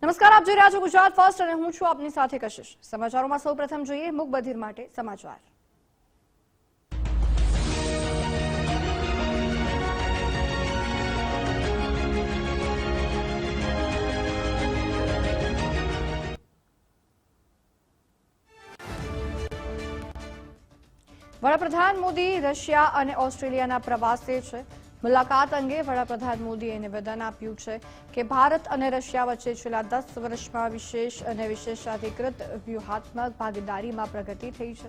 નમસ્કાર, આપ જોઈ રહ્યા છો ગુજરાત ફર્સ્ટ અને હું છું આપની સાથે કશિશ। સમાચારોમાં સૌપ્રથમ જોઈએ મૂક બધિર માટે સમાચાર। વડાપ્રધાન મોદી રશિયા અને ઓસ્ટ્રેલિયાના પ્રવાસે છે। મુલાકાત અંગે વડાપ્રધાન મોદીએ નિવેદન આપ્યું છે કે ભારત અને રશિયા વચ્ચે છેલ્લા 10 વર્ષમાં વિશેષ અને વિશેષાધિકૃત વ્યૂહાત્મક ભાગીદારીમાં પ્રગતિ થઈ છે,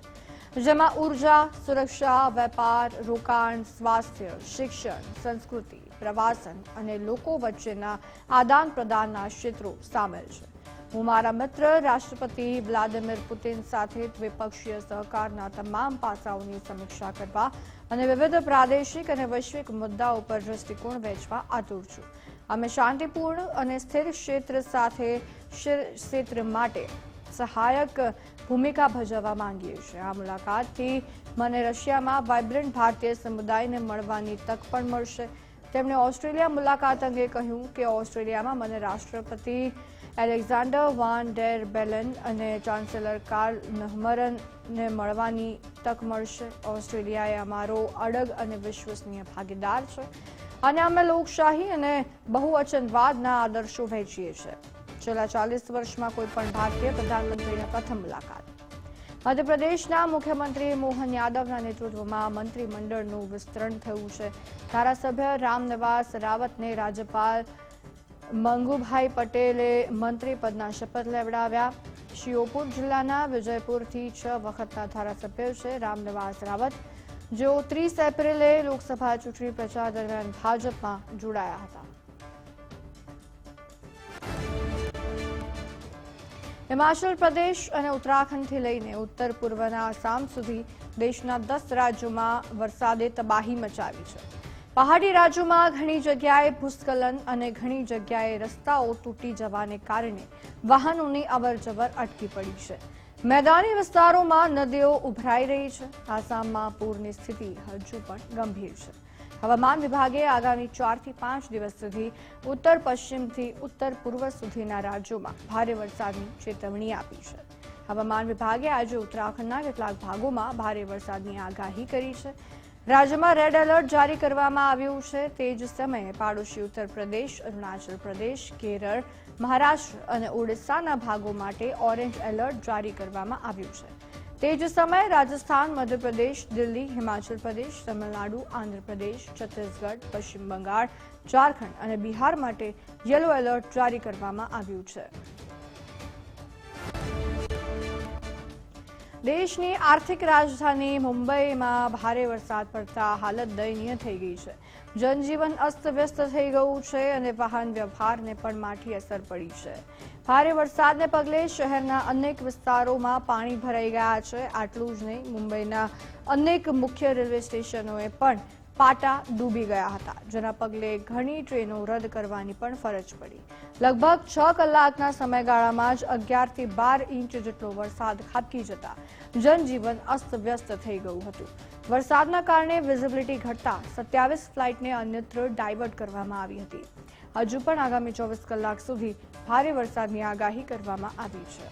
જેમાં ઉર્જા, સુરક્ષા, વેપાર, રોકાણ, સ્વાસ્થ્ય, શિક્ષણ, સંસ્કૃતિ, પ્રવાસન અને લોકો વચ્ચેના આદાન પ્રદાનના ક્ષેત્રો સામેલ છે। હું મારા મિત્ર રાષ્ટ્રપતિ વ્લાદિમીર પુતિન સાથે દ્વિપક્ષીય સહકારના તમામ પાસાઓની સમીક્ષા કરવા અને વિવિધ પ્રાદેશિક અને વૈશ્વિક મુદ્દાઓ પર દૃષ્ટિકોણ વહેંચવા આતુર છું। અમે શાંતિપૂર્ણ અને સ્થિર ક્ષેત્ર માટે સહાયક ભૂમિકા ભજવવા માંગીએ છીએ। આ મુલાકાતથી મને રશિયામાં વાઇબ્રન્ટ ભારતીય સમુદાયને મળવાની તક પણ મળશે। તેમણે ઓસ્ટ્રેલિયા મુલાકાત અંગે કહ્યું કે ઓસ્ટ્રેલિયામાં મને રાષ્ટ્રપતિ એલેક્ઝાન્ડર વાન ડેર બેલેન અને ચાન્સેલર કાર્લ નહમરને મળવાની તક મળશે। ઓસ્ટ્રેલિયા એ અમારો અડગ અને વિશ્વસનીય ભાગીદાર છે અને અમે લોકશાહી અને બહુવચનવાદના આદર્શો વહેંચીએ છીએ। છેલ્લા 40 વર્ષમાં કોઈપણ ભારતીય પ્રધાનમંત્રીની પ્રથમ મુલાકાત। મધ્યપ્રદેશના મુખ્યમંત્રી મોહન યાદવના નેતૃત્વમાં મંત્રીમંડળનું વિસ્તરણ થયું છે। ધારાસભ્ય રામનિવાસ રાવતને રાજ્યપાલ મંગુભાઈ પટેલે મંત્રી પદના શપથ લેવડાવ્યા। શિયોપુર જિલ્લાના વિજયપુરથી 6 વખતના ધારાસભ્ય છે રામનિવાસ રાવત, જેઓ 30 એપ્રિલે લોકસભા ચૂંટણી પ્રચાર દરમિયાન ભાજપમાં જોડાયા હતા। હિમાચલ પ્રદેશ અને ઉત્તરાખંડથી લઈને ઉત્તર પૂર્વના આસામ સુધી દેશના 10 રાજ્યોમાં વરસાદે તબાહી મચાવી છે। પહાડી રાજ્યોમાં ઘણી જગ્યાએ ભૂસ્ખલન અને ઘણી જગ્યાએ રસ્તાઓ તૂટી જવાને કારણે વાહનોની અવરજવર અટકી પડી છે। મેદાની વિસ્તારોમાં નદીઓ ઉભરાઈ રહી છે। આસામમાં પૂરની સ્થિતિ હજુ પણ ગંભીર છે। હવામાન વિભાગે આગામી 4 થી 5 દિવસ સુધી ઉત્તર પશ્ચિમથી ઉત્તર પૂર્વ સુધીના રાજ્યોમાં ભારે વરસાદની ચેતવણી આપી છે। હવામાન વિભાગે આજે ઉત્તરાખંડના કેટલાક ભાગોમાં ભારે વરસાદની આગાહી કરી છે। રાજ્યમાં રેડ એલર્ટ જારી કરવામાં આવ્યું છે। તે જ સમયે પાડોશી ઉત્તર પ્રદેશ, અરુણાચલ પ્રદેશ, કેરળ, મહારાષ્ટ્ર અને ઓડિશાના ભાગો માટે ઓરેન્જ એલર્ટ જારી કરવામાં આવ્યું છે। તે જ સમયે રાજસ્થાન, મધ્યપ્રદેશ, દિલ્હી, હિમાચલ પ્રદેશ, તમિલનાડુ, આંધ્રપ્રદેશ, છત્તીસગઢ, પશ્ચિમ બંગાળ, ઝારખંડ અને બિહાર માટે યલો એલર્ટ જારી કરવામાં આવ્યું છે। દેશની આર્થિક રાજધાની મુંબઈમાં ભારે વરસાદ પડતા હાલત દયનીય થઈ ગઈ છે। જનજીવન અસ્તવ્યસ્ત થઈ ગયું છે અને વાહન વ્યવહારને પણ માઠી અસર પડી છે। ભારે વરસાદને પગલે શહેરના અનેક વિસ્તારોમાં પાણી ભરાઈ ગયા છે। આટલું જ નહીં, મુંબઈના અનેક મુખ્ય રેલવે સ્ટેશનોએ પણ પાટા ડૂબી ગયા હતા, જેના પગલે ઘણી ટ્રેનો રદ કરવાની પણ ફરજ પડી। લગભગ 6 કલાકના સમયગાળામાં જ 11 થી 12 ઇંચ જેટલો વરસાદ ખાબકી જતા જનજીવન અસ્તવ્યસ્ત થઈ ગયું હતું। વરસાદના કારણે વિઝિબિલિટી ઘટતા 27 ફ્લાઇટને અન્યત્ર ડાયવર્ટ કરવામાં આવી હતી। હજુ પણ આગામી 24 કલાક સુધી ભારે વરસાદની આગાહી કરવામાં આવી છે।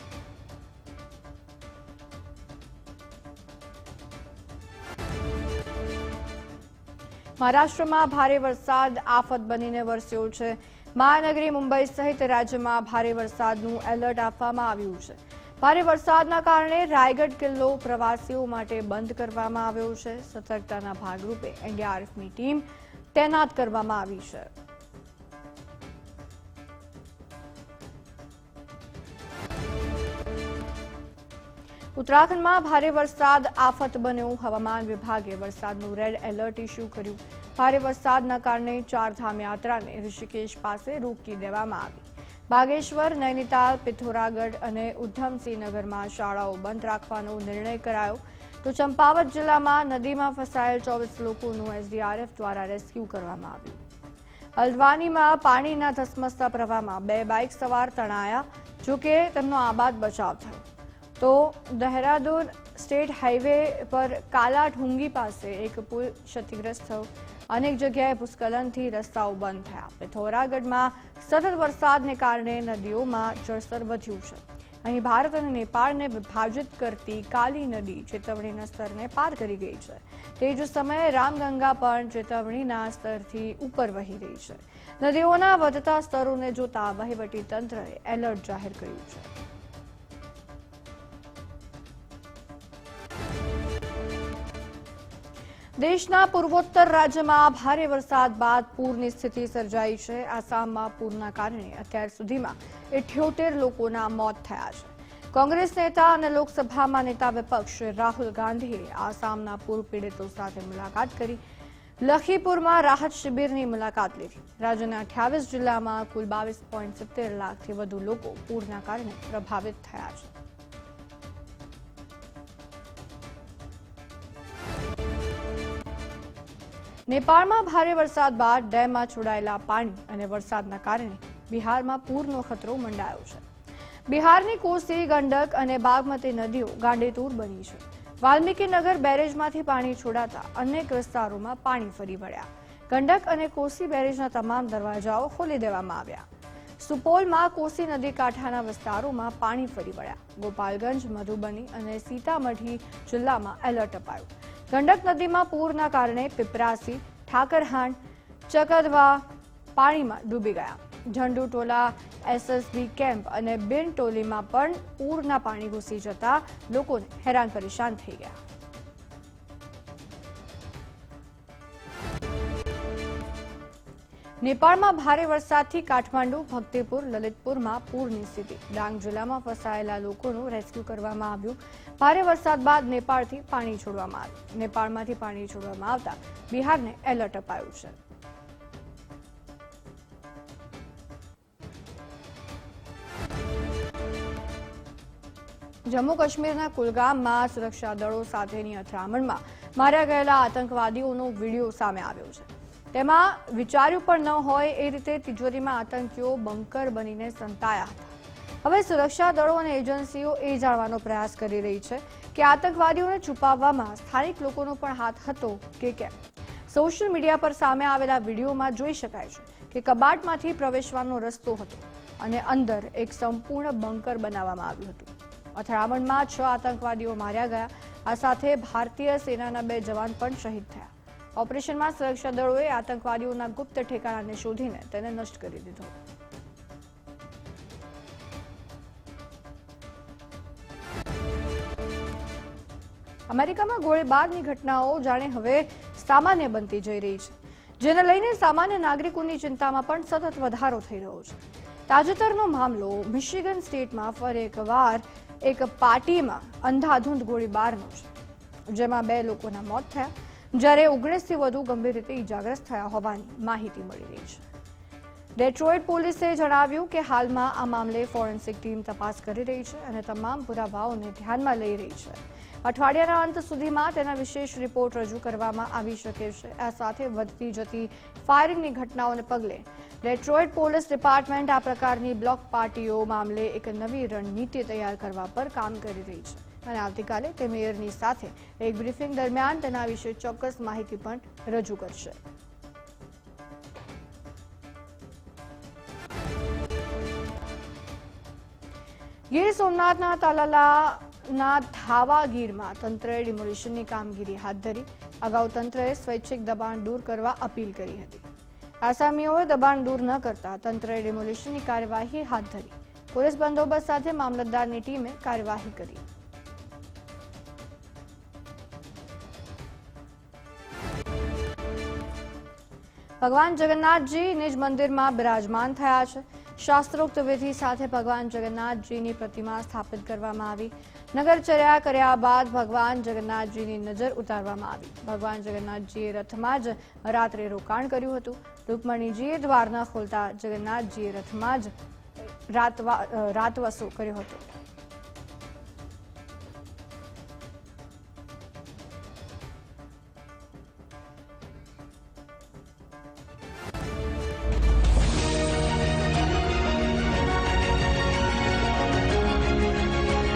મહારાષ્ટ્રમાં ભારે વરસાદ આફત બનીને વરસ્યો છે। મહાનગરી મુંબઈ સહિત રાજ્યમાં ભારે વરસાદનું એલર્ટ આપવામાં આવ્યું છે। ભારે વરસાદના કારણે રાયગઢ કિલ્લો પ્રવાસીઓ માટે બંધ કરવામાં આવ્યો છે। સતર્કતાના ભાગરૂપે એનડીઆરએફની ટીમ તૈનાત કરવામાં આવી છે। ઉત્તરાખંડમાં ભારે વરસાદ આફત બન્યો। હવામાન વિભાગે વરસાદનું રેડ એલર્ટ ઇસ્યુ કર્યું। ભારે વરસાદના કારણે ચારધામ યાત્રાને ઋષિકેશ પાસે રોકી દેવામાં આવી। બાગેશ્વર, નૈનીતાલ, પિથોરાગઢ અને ઉધમસિંહ નગરમાં શાળાઓ બંધ રાખવાનો નિર્ણય કરાયો। તો ચંપાવત જિલ્લામાં નદીમાં ફસાયેલ 24 લોકોનું એસડીઆરએફ દ્વારા રેસ્ક્યુ કરવામાં આવ્યું। હલ્દ્વાનીમાં પાણીના ધસમસતા પ્રવાહમાં 2 બાઇક સવાર તણાયા, જોકે તેમનો આબાદ બચાવ થયો। તો દહેરાદૂન સ્ટેટ હાઈવે પર કાલા ઢુંગી પાસે એક પુલ ક્ષતિગ્રસ્ત થયો। અનેક જગ્યાએ ભૂસ્ખલનથી રસ્તાઓ બંધ થયા. પિથોરાગઢમાં સતત વરસાદને કારણે નદીઓમાં જળસ્તર વધ્યું છે. અહીં ભારત અને નેપાળને વિભાજિત કરતી કાલી નદી ચેતવણીના સ્તરને પાર કરી ગઈ છે. તે જ સમયે રામગંગા પણ ચેતવણીના સ્તરથી ઉપર વહી રહી છે. નદીઓના વધતા સ્તરોને જોતા વહીવટીતંત્રએ એલર્ટ જાહેર કર્યું છે. દેશના પૂર્વોત્તર રાજ્યમાં ભારે વરસાદ બાદ પૂરની સ્થિતિ સર્જાઈ છે. આસામમાં પૂરના કારણે અત્યાર સુધીમાં 78 લોકોના મોત થયા છે. કોંગ્રેસ નેતા અને લોકસભામાં નેતા વિપક્ષ રાહુલ ગાંધીએ આસામના પૂર પીડિતો સાથે મુલાકાત કરી. લખીપુરમાં રાહત શિબિરની મુલાકાત લીધી. રાજ્યના 28 જિલ્લામાં કુલ 22.70 લાખથી વધુ લોકો પૂરના કારણે પ્રભાવિત થયા છે. નેપાળમાં ભારે વરસાદ બાદ ડેમમાં છોડાયેલા પાણી અને વરસાદના કારણે બિહારમાં પૂરનો ખતરો મંડાયો છે. બિહારની કોસી, ગંડક અને બાગમતી નદીઓ ગાંડેતૂર બની છે. વાલ્મીકીનગર બેરેજમાંથી પાણી છોડાતા અનેક વિસ્તારોમાં પાણી ફરી વળ્યા. ગંડક અને કોસી બેરેજના તમામ દરવાજાઓ ખોલી દેવામાં આવ્યા. સુપોલમાં કોસી નદી કાંઠાના વિસ્તારોમાં પાણી ફરી વળ્યા. ગોપાલગંજ, મધુબની અને સીતામઢી જિલ્લામાં એલર્ટ અપાયું. ગંડક નદીમાં પૂરના કારણે પીપરાસી, ઠાકરહાંડ, ચકદવા પાણીમાં ડૂબી ગયા. ઝંડુટોલા, એસએસબી કેમ્પ અને બિનટોલીમાં પણ પૂરના પાણી ઘૂસી જતા લોકોને હેરાન પરેશાન થઈ ગયા. નેપાળમાં ભારે વરસાદથી કાઠમાંડુ, ભક્તિપુર, લલિતપુરમાં પૂરની સ્થિતિ. ડાંગ જિલ્લામાં ફસાયેલા લોકોનું રેસ્ક્યુ કરવામાં આવ્યું. ભારે વરસાદ બાદ નેપાળથી પાણી છોડવામાં આવ્યું. નેપાળમાંથી પાણી છોડવામાં આવતા બિહારને એલર્ટ અપાયું છે. જમ્મુ કાશ્મીરના કુલગામમાં સુરક્ષા દળો સાથેની અથડામણમાં માર્યા ગયેલા આતંકવાદીઓનો વીડિયો સામે આવ્યો છે. તેમાં વિચાર્યું પણ ન હોય એ રીતે તિજોરીમાં આતંકીઓ બંકર બનીને સંતાયા હતા. હવે સુરક્ષા દળો અને એજન્સીઓ એ જાણવાનો પ્રયાસ કરી રહી છે કે આતંકવાદીઓને છુપાવવામાં સ્થાનિક લોકોનો પણ હાથ હતો કે કેમ. સોશિયલ મીડિયા પર સામે આવેલા વિડીયોમાં જોઈ શકાય છે કે કબાટમાંથી પ્રવેશવાનો રસ્તો હતો અને અંદર એક સંપૂર્ણ બંકર બનાવવામાં આવ્યું હતું. અથડામણમાં 6 આતંકવાદીઓ માર્યા ગયા. આ સાથે ભારતીય સેનાના 2 જવાન પણ શહીદ થયા. ઓપરેશનમાં સુરક્ષા દળોએ આતંકવાદીઓના ગુપ્ત ઠેકાણાને શોધીને તેને નષ્ટ કરી દીધો. અમેરિકામાં ગોળીબારની ઘટનાઓ જાણે હવે સામાન્ય બનતી જઈ રહી છે, જેને લઈને સામાન્ય નાગરિકોની ચિંતામાં પણ સતત વધારો થઈ રહ્યો છે. તાજેતરનો મામલો મિશિગન સ્ટેટમાં ફરી એકવાર એક પાર્ટીમાં અંધાધૂંધ ગોળીબારનો છે, જેમાં 2 લોકોના મોત થયા, જ્યારે 19થી વધુ ગંભીર રીતે ઇજાગ્રસ્ત થયા હોવાની માહિતી મળી રહી છે. ડેટ્રોઇટ પોલીસે જણાવ્યું કે હાલમાં આ મામલે ફોરેન્સિક ટીમ તપાસ કરી રહી છે અને તમામ પુરાવાઓને ધ્યાનમાં લઈ રહી છે. અઠવાડિયાના અંત સુધીમાં તેના વિશેષ રિપોર્ટ રજૂ કરવામાં આવી શકે છે. આ સાથે વધતી જતી ફાયરિંગની ઘટનાઓને પગલે ડેટ્રોઇટ પોલીસ ડિપાર્ટમેન્ટ આ પ્રકારની બ્લોક પાર્ટીઓ મામલે એક નવી રણનીતિ તૈયાર કરવા પર કામ કરી રહી છે અને આવતીકાલે તે મેયરની સાથે એક બ્રીફિંગ દરમિયાન તેના વિશે ચોક્કસ માહિતી પણ રજૂ કરશે. ગીર સોમનાથના તાલાલાના ધાવાગીરમાં તંત્રએ ડિમોલિશનની કામગીરી હાથ ધરી. અગાઉ તંત્રએ સ્વૈચ્છિક દબાણ દૂર કરવા અપીલ કરી હતી. આસામીઓએ દબાણ દૂર ન કરતા તંત્રએ ડિમોલિશનની કાર્યવાહી હાથ ધરી. પોલીસ બંદોબસ્ત સાથે મામલતદારની ટીમે કાર્યવાહી કરી. ભગવાન જગન્નાથજી નિજ મંદિરમાં બિરાજમાન થયા છે. શાસ્ત્રોક્ત વિધિ સાથે ભગવાન જગન્નાથજીની પ્રતિમા સ્થાપિત કરવામાં આવી. નગરચર્યા કર્યા બાદ ભગવાન જગન્નાથજીની નજર ઉતારવામાં આવી. ભગવાન જગન્નાથજીએ રથમાં જ રાત્રે રોકાણ કર્યું હતું. રૂકમણીજીએ દ્વાર ન ખોલતા જગન્નાથજીએ રથમાં જ રાતવાસો કર્યો હતો.